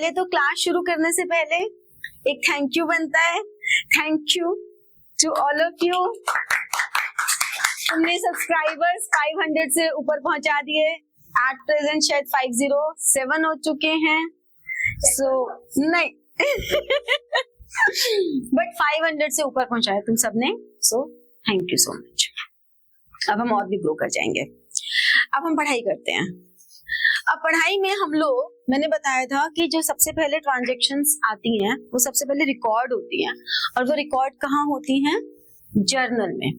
पहले तो क्लास शुरू करने से पहले एक थैंक यू बनता है। Thank you to all of you. हमने सब्सक्राइबर्स 500 से ऊपर पहुंचा दिए। एट प्रेजेंट शायद 507 हो चुके हैं। नहीं बट 500 से ऊपर पहुंचाया तुम सबने, so thank you so much. अब हम और भी ग्रो कर जाएंगे। अब हम पढ़ाई करते हैं। अब पढ़ाई में हम लोग, मैंने बताया था कि जो सबसे पहले ट्रांजैक्शंस आती हैं वो सबसे पहले रिकॉर्ड होती हैं, और वो रिकॉर्ड कहाँ होती हैं? जर्नल में।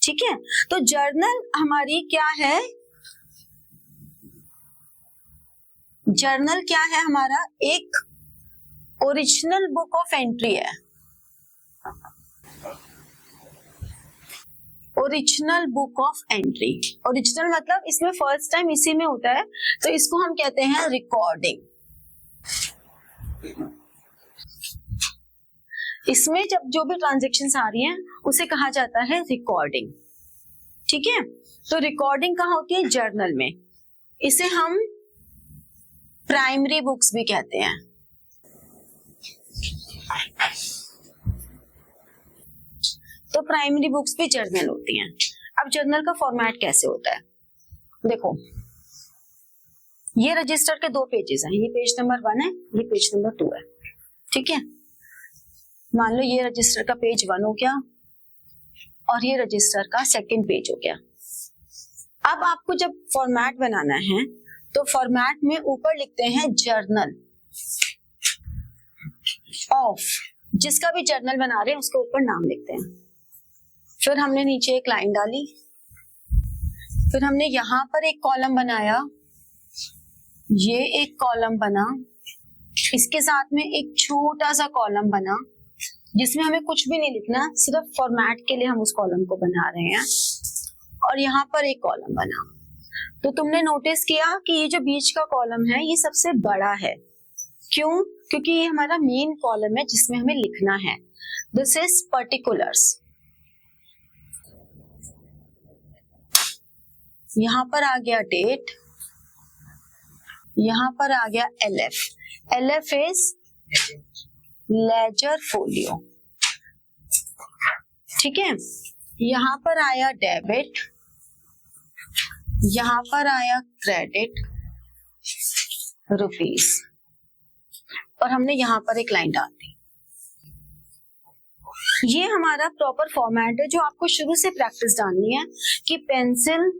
ठीक है, तो जर्नल हमारी क्या है? जर्नल क्या है हमारा? एक ओरिजिनल बुक ऑफ एंट्री है। Original book of entry. Original मतलब इसमें फर्स्ट टाइम इसी में होता है, तो इसको हम कहते हैं रिकॉर्डिंग। इसमें जब जो भी ट्रांजैक्शंस आ रही हैं उसे कहा जाता है रिकॉर्डिंग। ठीक है, तो रिकॉर्डिंग कहाँ होती है? जर्नल में। इसे हम प्राइमरी बुक्स भी कहते हैं। तो प्राइमरी बुक्स भी जर्नल होती हैं। अब जर्नल का फॉर्मेट कैसे होता है? देखो, ये रजिस्टर के 2 पेजेस हैं। ये पेज नंबर 1 है, ये पेज नंबर 2 है। ठीक है, मान लो ये रजिस्टर का पेज 1 हो गया और ये रजिस्टर का 2nd पेज हो गया। अब आपको जब फॉर्मेट बनाना है तो फॉर्मेट में ऊपर लिखते हैं जर्नल ऑफ। जिसका भी जर्नल बना रहे हैं उसके ऊपर नाम लिखते हैं। फिर हमने नीचे एक लाइन डाली, फिर हमने यहां पर एक कॉलम बनाया, ये एक कॉलम बना, इसके साथ में एक छोटा सा कॉलम बना जिसमें हमें कुछ भी नहीं लिखना, सिर्फ फॉर्मेट के लिए हम उस कॉलम को बना रहे हैं, और यहाँ पर एक कॉलम बना। तो तुमने नोटिस किया कि ये जो बीच का कॉलम है ये सबसे बड़ा है। क्यों? क्योंकि ये हमारा मेन कॉलम है जिसमें हमें लिखना है। This is particulars. यहां पर आ गया डेट, यहां पर आ गया LF। LF is ledger folio. ठीक है, यहां पर आया डेबिट, यहां पर आया क्रेडिट रुपीस, और हमने यहां पर एक लाइन डाल दी। ये हमारा प्रॉपर फॉर्मेट है जो आपको शुरू से प्रैक्टिस डालनी है कि पेंसिल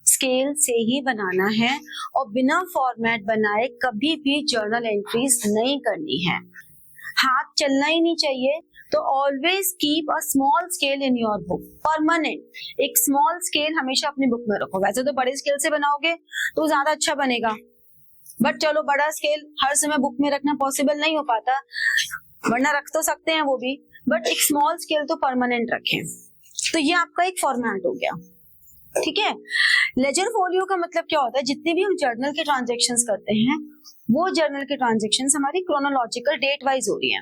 स्केल से ही बनाना है, और बिना फॉर्मेट बनाए कभी भी जर्नल एंट्रीज नहीं करनी है। हाथ चलना ही नहीं चाहिए। तो always keep a small scale in your book, permanent. एक स्मॉल स्केल हमेशा अपनी बुक में रखो। वैसे तो बड़े स्केल से बनाओगे तो ज्यादा अच्छा बनेगा, बट चलो बड़ा स्केल हर समय बुक में रखना पॉसिबल नहीं हो पाता, वरना रख तो सकते हैं वो भी, बट एक स्मॉल स्केल तो परमानेंट रखें। तो ये आपका एक फॉर्मेट हो गया। ठीक है, लेजर फोलियो का मतलब क्या होता है? जितने भी हम जर्नल के ट्रांजैक्शंस करते हैं वो जर्नल के ट्रांजैक्शंस हमारी क्रोनोलॉजिकल डेट वाइज हो रही हैं।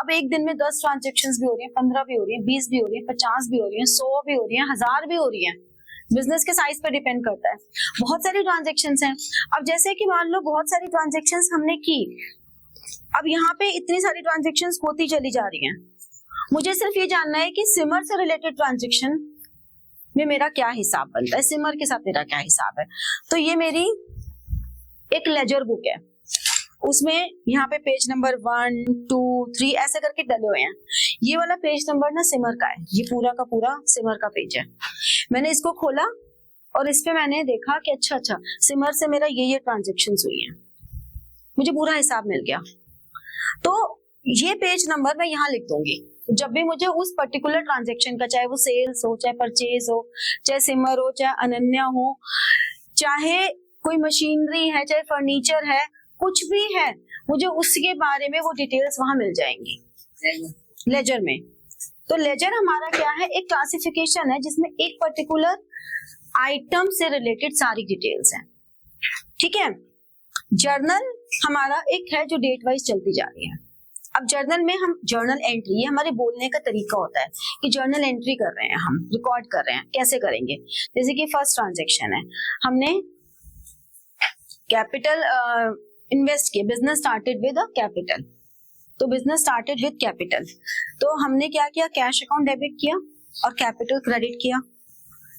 अब एक दिन में 10 ट्रांजैक्शंस भी हो रही हैं, 15 भी हो रही हैं, 20 भी हो रही हैं, 50 भी हो रही हैं, 100 भी हो रही हैं, 1000 भी हो रही हैं। बिजनेस के साइज पर डिपेंड करता है। बहुत सारी ट्रांजैक्शंस हैं। अब जैसे कि मान लो बहुत सारी ट्रांजैक्शंस हमने की, अब यहाँ पे इतनी सारी ट्रांजैक्शंस होती चली जा रही हैं। मुझे सिर्फ ये जानना है कि सिमर से रिलेटेड ट्रांजैक्शन में मेरा क्या हिसाब बनता है, सिमर के साथ मेरा क्या हिसाब है। तो ये मेरी एक लेजर बुक है, उसमें यहाँ पे पेज नंबर 1, 2, 3 ऐसे करके डले हुए हैं। ये वाला पेज नंबर ना सिमर का है, ये पूरा का पूरा सिमर का पेज है। मैंने इसको खोला और इस पे मैंने देखा कि अच्छा सिमर से मेरा ये ट्रांजेक्शन्स हुई है, मुझे पूरा हिसाब मिल गया। तो ये पेज नंबर मैं यहाँ लिख दूंगी। जब भी मुझे उस पर्टिकुलर ट्रांजेक्शन का, चाहे वो सेल्स हो, चाहे परचेज हो, चाहे सिमर हो, चाहे अनन्या हो, चाहे कोई मशीनरी है, चाहे फर्नीचर है, कुछ भी है, मुझे उसके बारे में वो डिटेल्स वहां मिल जाएंगी लेजर में। तो लेजर हमारा क्या है? एक क्लासिफिकेशन है जिसमें एक पर्टिकुलर आइटम से रिलेटेड सारी डिटेल्स हैं। ठीक है, जर्नल हमारा एक है जो डेट वाइज चलती जा रही है। अब जर्नल में हम जर्नल एंट्री, ये हमारे बोलने का तरीका होता है कि जर्नल एंट्री कर रहे हैं, हम रिकॉर्ड कर रहे हैं। कैसे करेंगे? जैसे कि फर्स्ट ट्रांजैक्शन है, हमने कैपिटल इन्वेस्ट किए, business started with a capital, तो बिजनेस स्टार्टेड विद कैपिटल, तो हमने क्या किया, कैश अकाउंट डेबिट किया और कैपिटल क्रेडिट किया।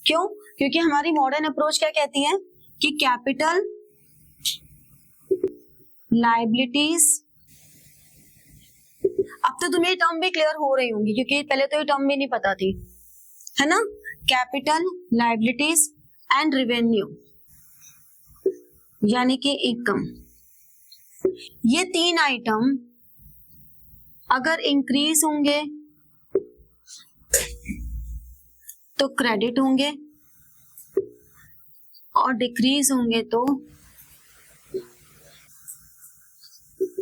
क्यों? क्योंकि हमारी मॉडर्न अप्रोच क्या कहती है कि कैपिटल लायबिलिटीज, अब तो तुम्हें टर्म भी क्लियर हो रही होंगी क्योंकि पहले तो ये टर्म भी नहीं पता थी, है ना। कैपिटल, लायबिलिटीज एंड रेवेन्यू यानी कि इनकम, ये तीन आइटम अगर इंक्रीज होंगे तो क्रेडिट होंगे और डिक्रीज होंगे तो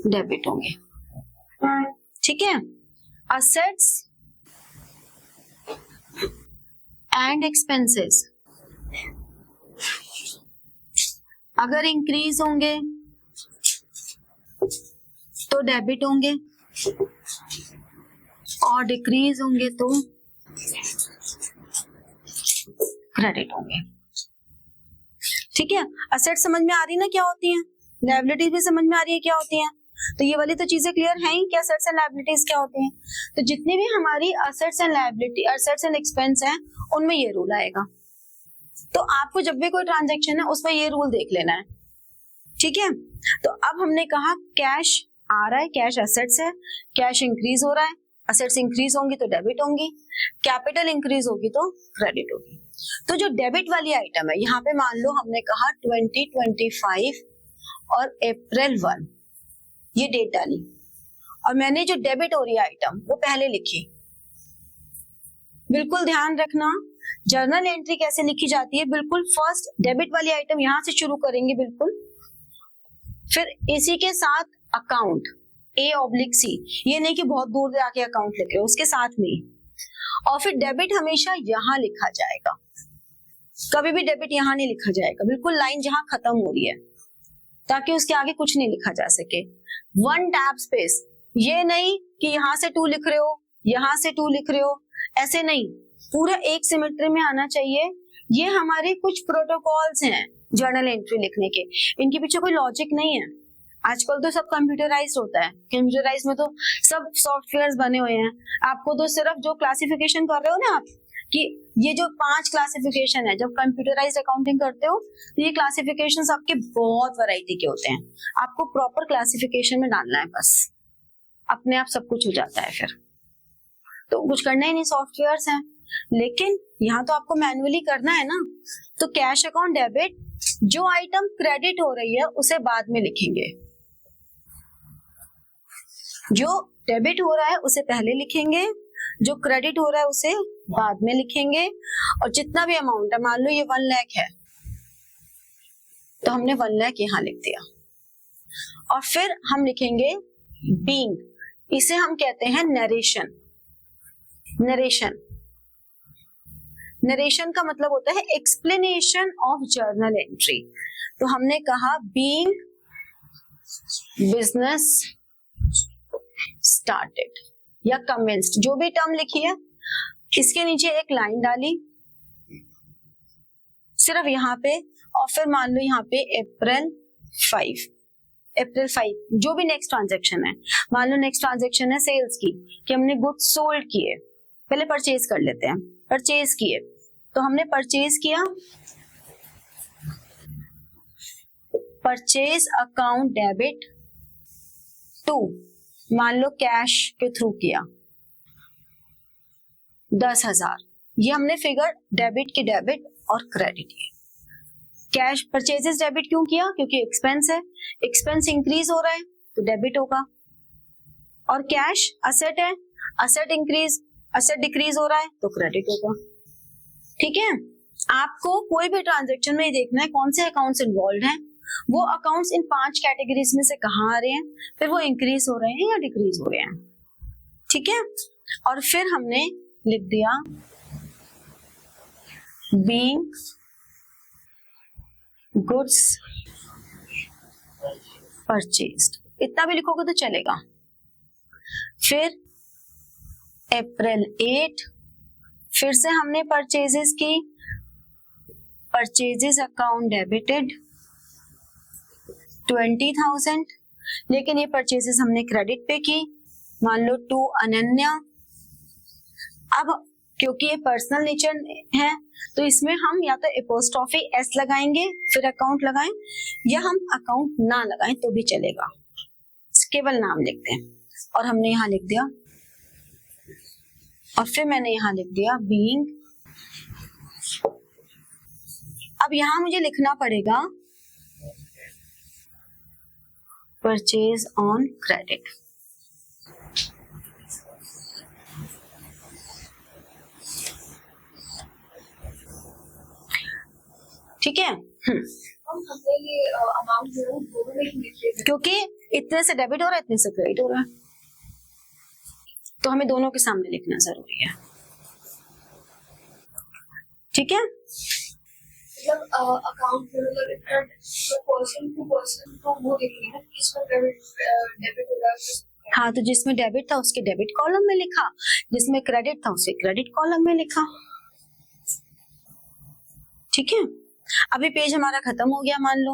डेबिट होंगे। ठीक है। असेट्स एंड एक्सपेंसेस अगर इंक्रीज होंगे तो डेबिट होंगे और डिक्रीज होंगे तो क्रेडिट होंगे। ठीक है। असेट समझ में आ रही है ना क्या होती है, लायबिलिटीज भी समझ में आ रही है क्या होती है, तो ये वाली तो चीजें क्लियर हैं ही कि असेट्स एंड लायबिलिटीज क्या होती हैं। तो जितनी भी हमारी assets and liability, assets and expense हैं, उनमें ये रूल आएगा। तो आपको जब भी कोई ट्रांजैक्शन है उसमें ये रूल देख लेना है। ठीक है। तो अब हमने कहा कैश आ रहा है, कैश असेट्स है, कैश इंक्रीज हो रहा है, असेट्स इंक्रीज होंगी तो डेबिट होंगी, कैपिटल इंक्रीज होगी तो क्रेडिट होगी। तो जो डेबिट वाली आइटम है, यहाँ पे मान लो हमने कहा 2025 और अप्रैल 1 ये डेट डाली और मैंने जो डेबिट हो रही है आइटम वो पहले लिखी। बिल्कुल ध्यान रखना जर्नल एंट्री कैसे लिखी जाती है, बिल्कुल फर्स्ट डेबिट वाली आइटम यहां से शुरू करेंगे बिल्कुल, फिर इसी के साथ अकाउंट A/C, ये नहीं कि बहुत दूर जाके अकाउंट लिख रहे हो, उसके साथ में, और फिर डेबिट हमेशा यहां लिखा जाएगा, कभी भी डेबिट यहां नहीं लिखा जाएगा, बिल्कुल लाइन जहां खत्म हो रही है, ताकि उसके आगे कुछ नहीं लिखा जा सके। 1 टैब स्पेस, ये नहीं कि यहां से 2 लिख रहे हो, यहां से 2 लिख रहे हो, ऐसे नहीं, पूरा एक सिमेट्री में आना चाहिए। ये हमारे कुछ प्रोटोकॉल्स हैं जर्नल एंट्री लिखने के, इनके पीछे कोई लॉजिक नहीं है। आजकल तो सब कंप्यूटराइज्ड होता है, कंप्यूटराइज्ड में तो सब सॉफ्टवेयर्स बने हुए हैं। आपको तो सिर्फ जो क्लासिफिकेशन कर रहे हो ना आप, कि ये जो 5 क्लासिफिकेशन है, जब कंप्यूटराइज्ड अकाउंटिंग करते हो तो ये क्लासिफिकेशन आपके बहुत वैरायटी के होते हैं, आपको प्रॉपर क्लासिफिकेशन में डालना है, बस अपने आप सब कुछ हो जाता है, फिर तो कुछ करना ही नहीं, सॉफ्टवेयर्स हैं। लेकिन यहाँ तो आपको मैन्युअली करना है ना। तो कैश अकाउंट डेबिट, जो आइटम क्रेडिट हो रही है उसे बाद में लिखेंगे, जो डेबिट हो रहा है उसे पहले लिखेंगे, जो क्रेडिट हो रहा है उसे बाद में लिखेंगे, और जितना भी अमाउंट है, मान लो ये 1 लाख है तो हमने 1 लाख यहां लिख दिया, और फिर हम लिखेंगे बीइंग, इसे हम कहते हैं नरेशन। नरेशन, नरेशन का मतलब होता है एक्सप्लेनेशन ऑफ जर्नल एंट्री। तो हमने कहा बीइंग बिजनेस स्टार्टेड या कमेंस्ड, जो भी टर्म लिखी है, इसके नीचे एक लाइन डाली सिर्फ यहाँ पे, और फिर मान लो यहाँ पे अप्रैल 5, जो भी नेक्स्ट ट्रांजैक्शन है, मान लो नेक्स्ट ट्रांजैक्शन है सेल्स की, कि हमने गुड्स सोल्ड किए, पहले परचेज कर लेते हैं, परचेज किए, तो हमने परचेज किया, परचेज अकाउंट डेबिट टू, मान लो कैश के थ्रू किया 10,000, ये हमने फिगर डेबिट की डेबिट और क्रेडिट की। कैश परचेजेस डेबिट क्यों किया? क्योंकि एक्सपेंस है, एक्सपेंस इंक्रीज हो रहा है तो डेबिट होगा, और कैश असेट है, असेट इंक्रीज, असेट डिक्रीज हो रहा है तो क्रेडिट होगा। ठीक है। आपको कोई भी ट्रांजैक्शन में देखना है कौन से अकाउंट्स इन्वॉल्व हैं, वो अकाउंट्स इन 5 कैटेगरीज में से कहाँ आ रहे हैं, फिर वो इंक्रीज हो रहे हैं या डिक्रीज हो रहे हैं। ठीक है। और फिर हमने लिख दिया बीइंग गुड्स परचेज्ड, इतना भी लिखोगे तो चलेगा। फिर अप्रैल 8, फिर से हमने परचेजेस की, परचेजेस अकाउंट डेबिटेड 20,000, लेकिन ये परचेजेस हमने क्रेडिट पे की, मान लो टू अनन्या। अब क्योंकि ये पर्सनल नेचर है तो इसमें हम या तो एपोस्ट्रोफी एस लगाएंगे फिर अकाउंट लगाएं, या हम अकाउंट ना लगाएं तो भी चलेगा, केवल नाम लिखते हैं। और हमने यहाँ लिख दिया, और फिर मैंने यहाँ लिख दिया बीइंग। अब यहाँ मुझे लिखना पड़ेगा परचेज ऑन क्रेडिट। ठीक है, क्योंकि इतने से डेबिट हो रहा है, इतने से क्रेडिट हो रहा है, तो हमें दोनों के सामने लिखना जरूरी है। ठीक है, अकाउंट पर्सन टू पर्सन तो वो देखिए ना किसमें डेबिट हो रहा है। हाँ, तो जिसमें डेबिट था उसके डेबिट कॉलम में लिखा, जिसमें क्रेडिट था उसे क्रेडिट कॉलम में लिखा। ठीक है, अभी पेज हमारा खत्म हो गया मान लो।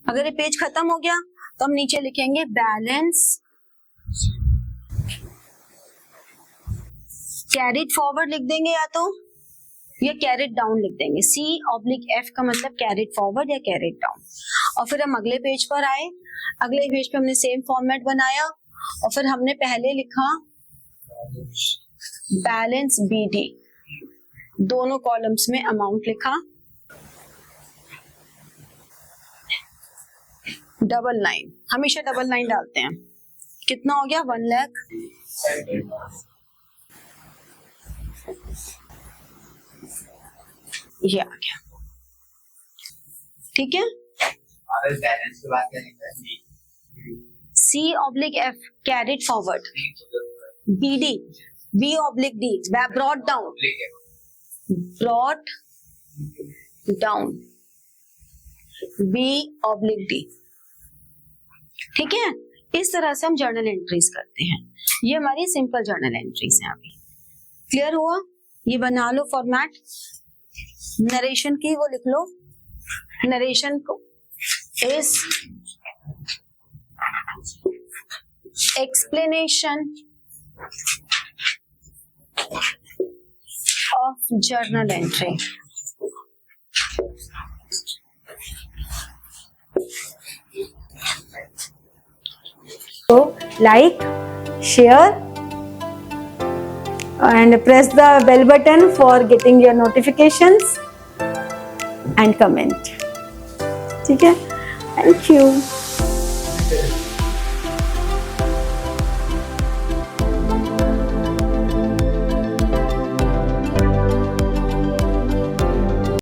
अगर ये पेज खत्म हो गया तो हम नीचे लिखेंगे बैलेंस कैरिड फॉरवर्ड लिख देंगे, या तो या कैरिड डाउन लिख देंगे। C/F का मतलब कैरिड फॉरवर्ड या कैरिड डाउन। और फिर हम अगले पेज पर आए, अगले पेज पे हमने सेम फॉर्मेट बनाया और फिर हमने पहले लिखा बैलेंस BD, दोनों कॉलम्स में अमाउंट लिखा, डबल लाइन, हमेशा डबल लाइन डालते हैं। कितना हो गया 1 लाख। ये आ गया। ठीक है, बैलेंस के बाद क्या लिखा है? C/F carried forward, BD B/D brought down, brought down B/D। ठीक है, इस तरह से हम जर्नल एंट्रीज करते हैं। ये हमारी सिंपल जर्नल एंट्रीज हैं। अभी क्लियर हुआ? ये बना लो फॉर्मेट। नरेशन की वो लिख लो, नरेशन को is explanation of journal entry. So like, share and press the bell button for getting your notifications and comment. ठीक है, thank you.